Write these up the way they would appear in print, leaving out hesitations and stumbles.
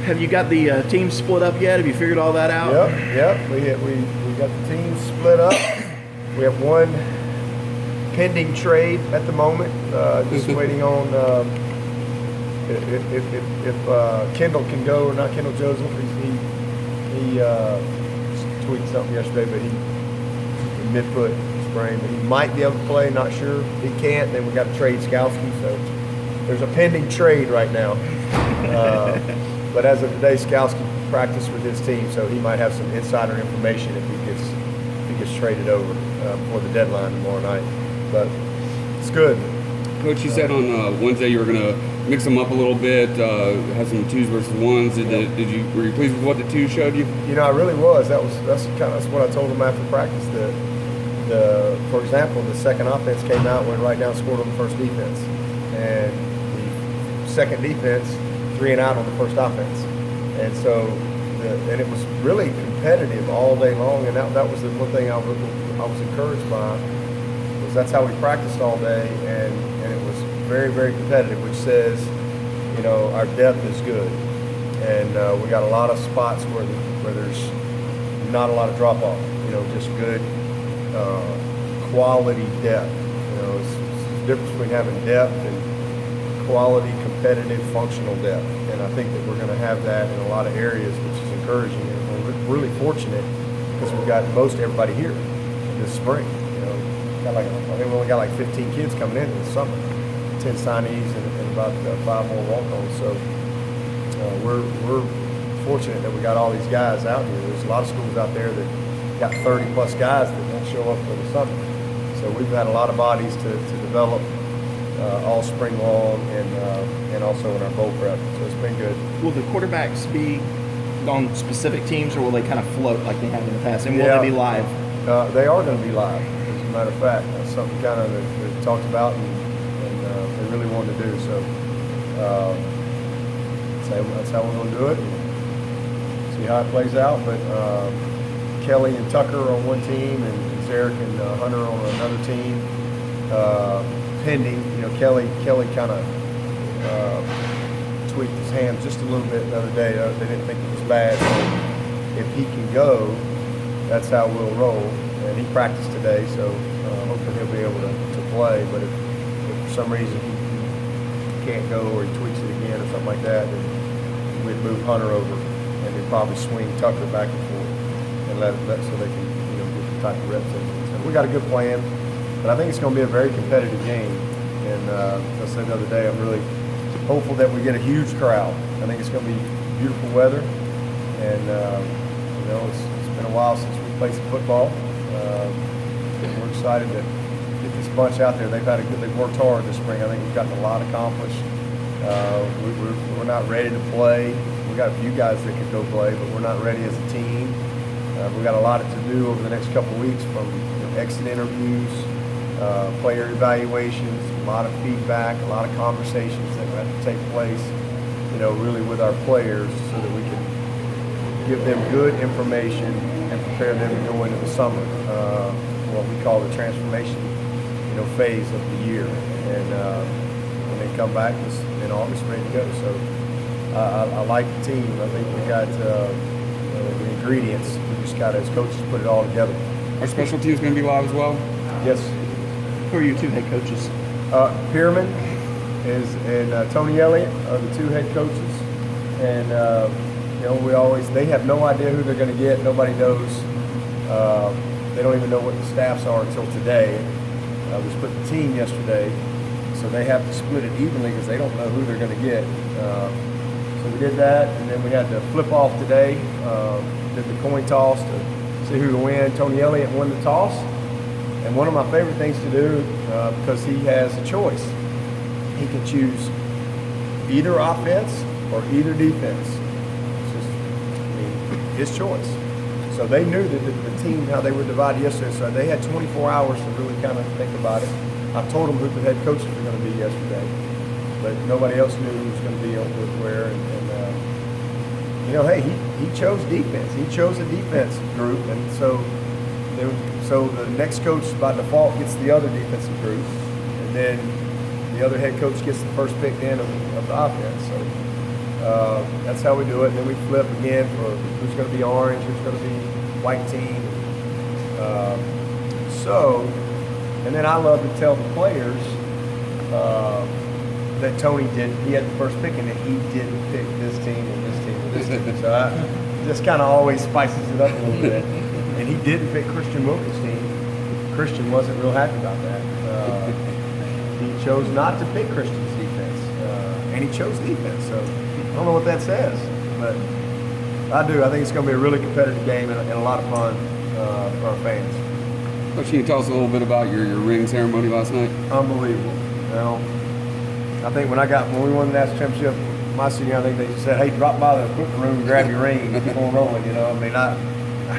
Have you got the team split up yet? Have you figured all that out? Yep. We got the team split up. We have one pending trade at the moment. Just waiting on if Kendall can go or not. Kendall Joseph. He tweaked something yesterday, but he mid-foot sprain. But he might be able to play. Not sure. If he can't, then we got to trade Skalski. So there's a pending trade right now. But as of today, Skalski practiced with his team, so he might have some insider information if he gets traded over before the deadline tomorrow night. But it's good. Coach, you said on Wednesday you were going to mix them up a little bit, have some twos versus ones. Were you pleased with what the two showed you? You know, I really was. That's what I told them after practice. For example, the second offense came out, went right down, scored on the first defense, and the second defense 3 and out on the first offense, and so and it was really competitive all day long. And that was the one thing I was encouraged by, was that's how we practiced all day, and it was very, very competitive, which says, you know, our depth is good, and we got a lot of spots where there's not a lot of drop off. You know, just good quality depth. You know, it's the difference between having depth and quality, competitive, functional depth. And I think that we're going to have that in a lot of areas, which is encouraging. And we're really fortunate because we've got most everybody here this spring. You know, I think we only got like 15 kids coming in this summer, 10 signees and about 5 more walk-ons. So we're fortunate that we got all these guys out here. There's a lot of schools out there that got 30 plus guys that don't show up for the summer. So we've had a lot of bodies to develop all spring long, and also in our bowl prep. So it's been good. Will the quarterbacks be on specific teams, or will they kind of float like they have in the past? And will they be live? They are going to be live, as a matter of fact. That's something kind of that we talked about and they really wanted to do. So that's how we're going to do it. See how it plays out. But Kelly and Tucker on one team, and Zarek and Hunter on another team. Pending, you know, Kelly kind of tweaked his hand just a little bit the other day. They didn't think it was bad. So if he can go, that's how we'll roll. And he practiced today, so hopefully he'll be able to play. But if for some reason he can't go, or he tweaks it again or something like that, then we'd move Hunter over, and we'd probably swing Tucker back and forth and let so they can, you know, get the type of reps in. So we got a good plan. But I think it's going to be a very competitive game. And as I said the other day, I'm really hopeful that we get a huge crowd. I think it's going to be beautiful weather. And, you know, it's been a while since we played some football. We're excited to get this bunch out there. They've worked hard this spring. I think we've gotten a lot accomplished. We're not ready to play. We got a few guys that could go play, but we're not ready as a team. We've got a lot to do over the next couple of weeks, from exit interviews, player evaluations, a lot of feedback, a lot of conversations that have to take place, you know, really with our players, so that we can give them good information and prepare them to go into the summer, what we call the transformation, you know, phase of the year. And when they come back in August, ready to go. So I like the team. I think we got the ingredients. We just got to, as coaches, put it all together. Our special teams going to be live as well? Yes. Who are your two head coaches? Pierman and Tony Elliott are the two head coaches, and you know, they have no idea who they're going to get. Nobody knows. They don't even know what the staffs are until today. We split the team yesterday, so they have to split it evenly because they don't know who they're going to get. So we did that, and then we had to flip off today. Did the coin toss to see who to win. Tony Elliott won the toss. And one of my favorite things to do, because he has a choice. He can choose either offense or either defense. It's just, his choice. So they knew that the team, how they were divided yesterday, so they had 24 hours to really kind of think about it. I told them who the head coaches were going to be yesterday, but nobody else knew who was going to be on where. And you know, hey, he chose defense. He chose a defense group, and so the next coach by default gets the other defensive group, and then the other head coach gets the first pick in of the offense. So that's how we do it. And then we flip again for who's going to be orange, who's going to be white team. And then I love to tell the players that Tony he had the first pick, and that he didn't pick this team and this team and this team. So I just kind of always spices it up a little bit. And he didn't pick Christian Wilkins' team. Christian wasn't real happy about that. He chose not to pick Christian's defense, and he chose defense. So I don't know what that says, but I do. I think it's going to be a really competitive game and a lot of fun for our fans. Coach, can you tell us a little bit about your ring ceremony last night? Unbelievable. You know, I think when we won the national championship, my senior, I think they said, "Hey, drop by the equipment room and grab your ring and keep on rolling." You know, I mean, I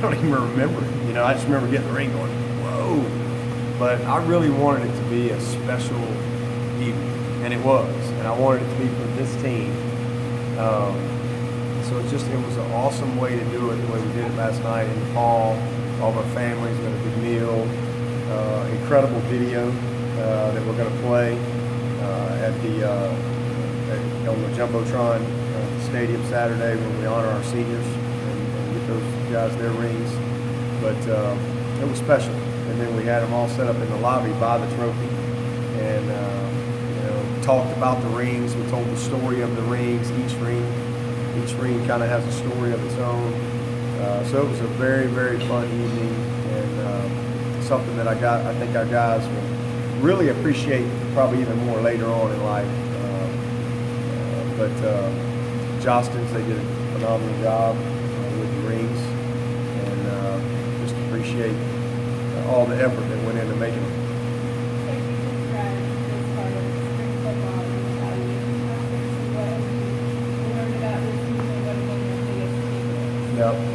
don't even remember it. You know, I just remember getting the ring going, whoa. But I really wanted it to be a special evening, and it was. And I wanted it to be for this team. So it was an awesome way to do it, the way we did it last night in the fall. All of our families, we had a big meal, incredible video that we're going to play on the Jumbotron Stadium Saturday when we honor our seniors and get those guys their rings. But it was special. And then we had them all set up in the lobby by the trophy, and talked about the rings. We told the story of the rings. Each ring kind of has a story of its own. So it was a very, very fun evening, and something that I think our guys will really appreciate probably even more later on in life. But Jostens, they did a phenomenal job with the rings, and just appreciate all the effort that went into making them.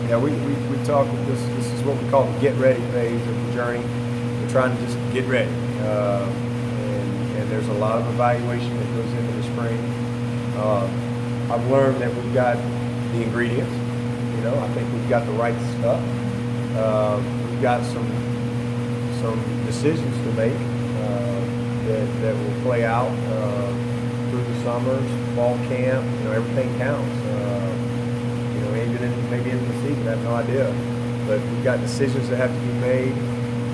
Yeah, we talk. This is what we call the get ready phase of the journey. We're trying to just get ready, and there's a lot of evaluation that goes into the spring. I've learned that we've got the ingredients. You know, I think we've got the right stuff. We've got some decisions to make that will play out through the summers, fall camp. You know, everything counts. Maybe into the season, I have no idea. But we've got decisions that have to be made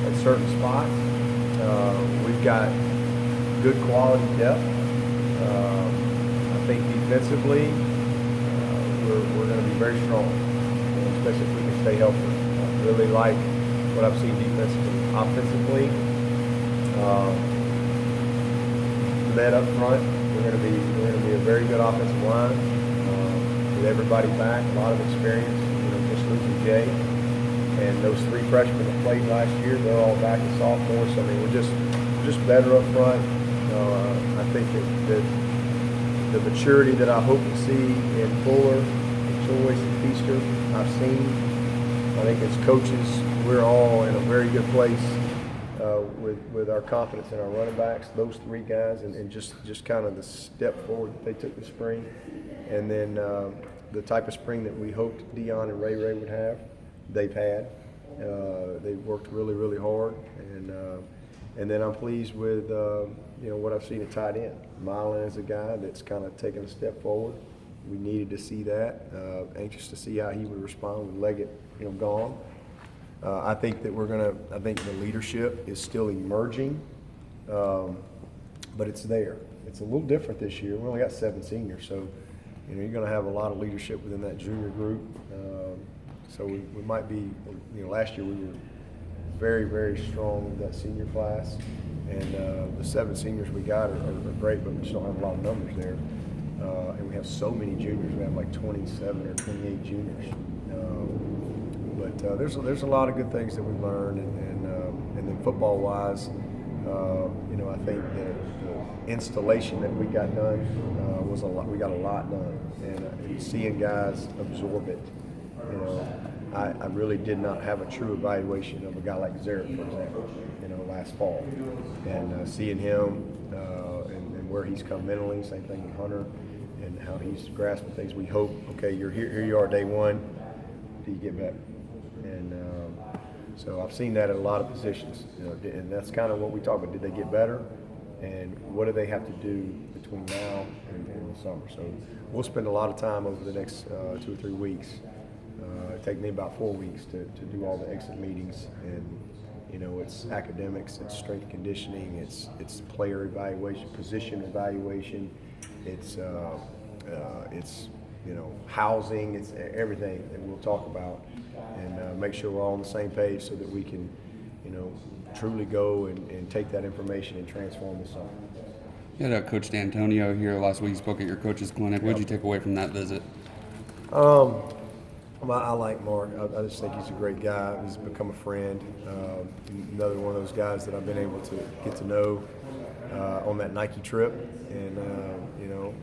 at certain spots. We've got good quality depth. I think defensively, we're going to be very strong, especially if we can stay healthy. I really like what I've seen defensively. Offensively, led up front, we're going to be a very good offensive line. With everybody back, a lot of experience, just losing Jay. And those three freshmen that played last year, they're all back as sophomores. So, I mean, we're just better up front. I think that the maturity that I hope to see in Fuller, Choice, and Feaster, I've seen. I think as coaches, we're all in a very good place with our confidence in our running backs, those three guys, and just kind of the step forward that they took this spring. And then the type of spring that we hoped Dion and Ray would have, they've had. They've worked really, really hard, and then I'm pleased with what I've seen at tight end. Milan is a guy that's kind of taken a step forward. We needed to see that. Anxious to see how he would respond with Leggett, gone. I think that I think the leadership is still emerging, but it's there. It's a little different this year. We only got 7 seniors, so. You're going to have a lot of leadership within that junior group. So we might be, last year we were very, very strong with that senior class. And the 7 seniors we got are great, but we just don't have a lot of numbers there. And we have so many juniors. We have like 27 or 28 juniors. But there's a lot of good things that we've learned. And then football-wise, I think the installation that we got done was a lot. We got a lot done, and seeing guys absorb it. I really did not have a true evaluation of a guy like Zarek, for example, last fall, and seeing him and where he's come mentally. Same thing with Hunter, and how he's grasping things. We hope, okay, you're here. Here you are, day one. Do you get better? And so I've seen that at a lot of positions, and that's kind of what we talk about. Did they get better? And what do they have to do between now and in the summer. So we'll spend a lot of time over the next 2 or 3 weeks. It takes me about 4 weeks to do all the exit meetings, and it's academics, it's strength conditioning, it's player evaluation, position evaluation, it's housing, it's everything that we'll talk about, and make sure we're all on the same page so that we can truly go and take that information and transform the summer. You had Coach D'Antonio here last week. He spoke at your coach's clinic. What did you take away from that visit? I like Mark. I just think he's a great guy. He's become a friend. Another one of those guys that I've been able to get to know on that Nike trip, and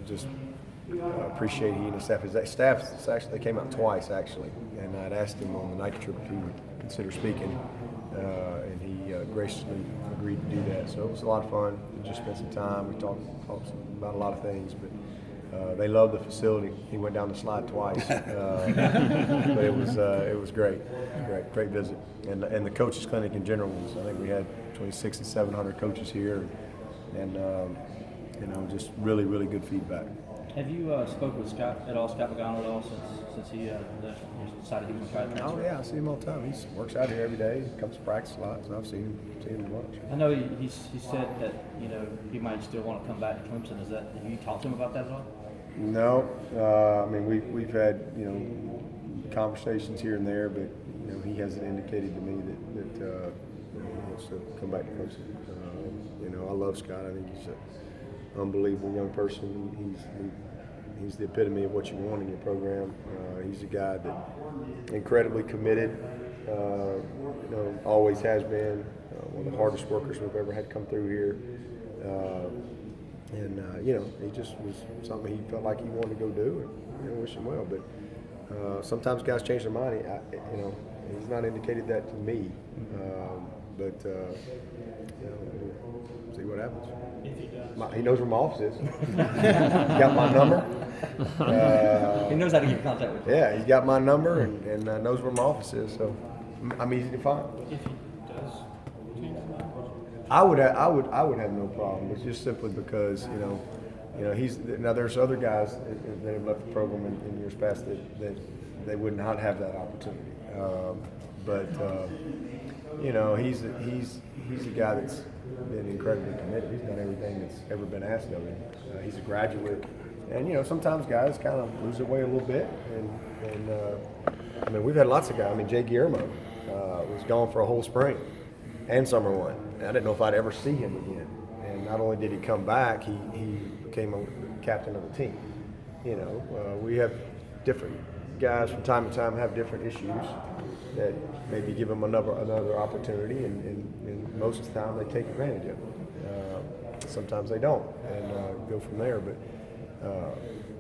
just appreciate he and his staff. His staff actually, they came out twice actually, and I'd asked him on the Nike trip if he would consider speaking, and he graciously agreed to do that. So it was a lot of fun. We just spent some time. We talked about a lot of things, but. They love the facility. He went down the slide twice, but it was great. Great visit. And the coaches clinic in general was. I think we had between 600 and 700 coaches here, and just really good feedback. Have you spoke with Scott Pagano at all since he decided he was going to try to transfer? Oh yeah, I see him all the time. He works out here every day. He comes to practice a lot, so I've seen him a bunch. I know he said that he might still want to come back to Clemson. Have you talked to him about that at all? No, I mean we've had conversations here and there, but he hasn't indicated to me that he wants to come back to Clemson. I love Scott. I think he's an unbelievable young person. He's the epitome of what you want in your program. He's a guy that incredibly committed. Always has been one of the hardest workers we've ever had come through here. He just was something he felt like he wanted to go do, and wish him well. But sometimes guys change their mind. He's not indicated that to me. We'll see what happens. If he does. He knows where my office is. He's got my number. He knows how to get in contact with you. Yeah, he's got my number and knows where my office is. So I'm easy to find. If he does change his mind. I would have no problem. It's just simply because he's now. There's other guys that have left the program in years past that they would not have that opportunity. He's a guy that's been incredibly committed. He's done everything that's ever been asked of him. He's a graduate, and sometimes guys kind of lose their way a little bit. And we've had lots of guys. Jay Guillermo was gone for a whole spring and summer one. I didn't know if I'd ever see him again. And not only did he come back, he became a captain of the team. We have different guys from time to time have different issues that maybe give them another opportunity, and most of the time they take advantage of it. Sometimes they don't, and go from there.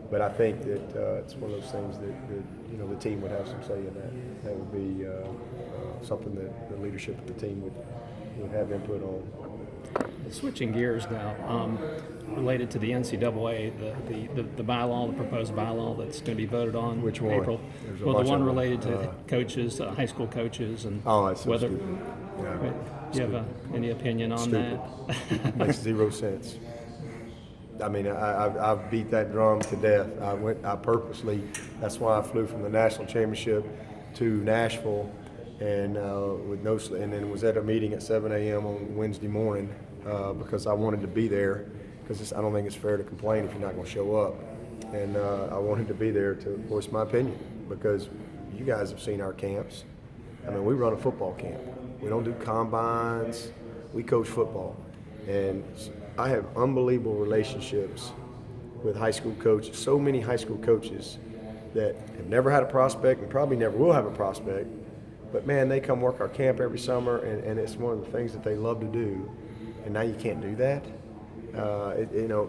But I think that it's one of those things that the team would have some say in that. That would be something that the leadership of the team would have input on. Switching gears now, related to the NCAA, the bylaw, the proposed bylaw that's going to be voted on. Which in one? April. There's a Well, bunch the one of them. related to coaches, high school coaches, and That's so whether. stupid. Yeah. Do you have any opinion on Stupid. that? Makes 0 sense. I've beat that drum to death. I purposely. That's why I flew from the national championship to Nashville, and with no, and then was at a meeting at 7 a.m. on Wednesday morning because I wanted to be there. Because I don't think it's fair to complain if you're not going to show up, and I wanted to be there to voice my opinion because you guys have seen our camps. We run a football camp. We don't do combines. We coach football, and I have unbelievable relationships with high school coaches. So many high school coaches that have never had a prospect and probably never will have a prospect. But man, they come work our camp every summer, and it's one of the things that they love to do. And now you can't do that,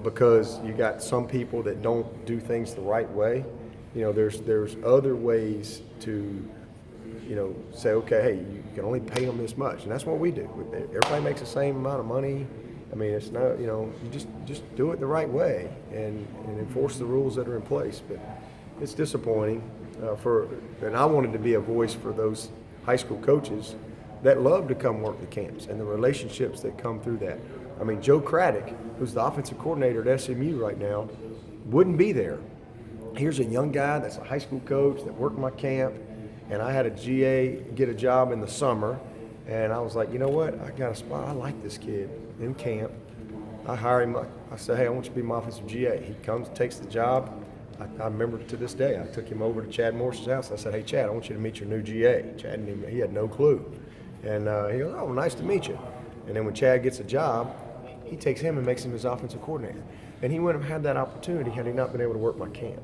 because you got some people that don't do things the right way. There's other ways to, say, okay, hey, you can only pay them this much, and that's what we do. Everybody makes the same amount of money. It's not, you just do it the right way and enforce the rules that are in place. But it's disappointing and I wanted to be a voice for those high school coaches that love to come work the camps and the relationships that come through that. Joe Craddock, who's the offensive coordinator at SMU right now, wouldn't be there. Here's a young guy that's a high school coach that worked my camp, and I had a GA get a job in the summer, and I was like, you know what? I got a spot. I like this kid in camp. I hire him. I said, hey, I want you to be my offensive GA. He comes, takes the job. I remember to this day, I took him over to Chad Morris's house. I said, hey, Chad, I want you to meet your new GA. Chad, he had no clue. And he goes, oh, nice to meet you. And then when Chad gets a job, he takes him and makes him his offensive coordinator. And he wouldn't have had that opportunity had he not been able to work my camp.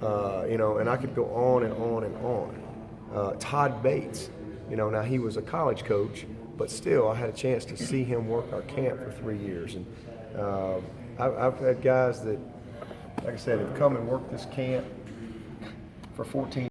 You know, and I could go on and on and on. Todd Bates, you know, now he was a college coach, but still I had a chance to see him work our camp for 3 years. And I've had guys that, like I said, have come and worked this camp for 14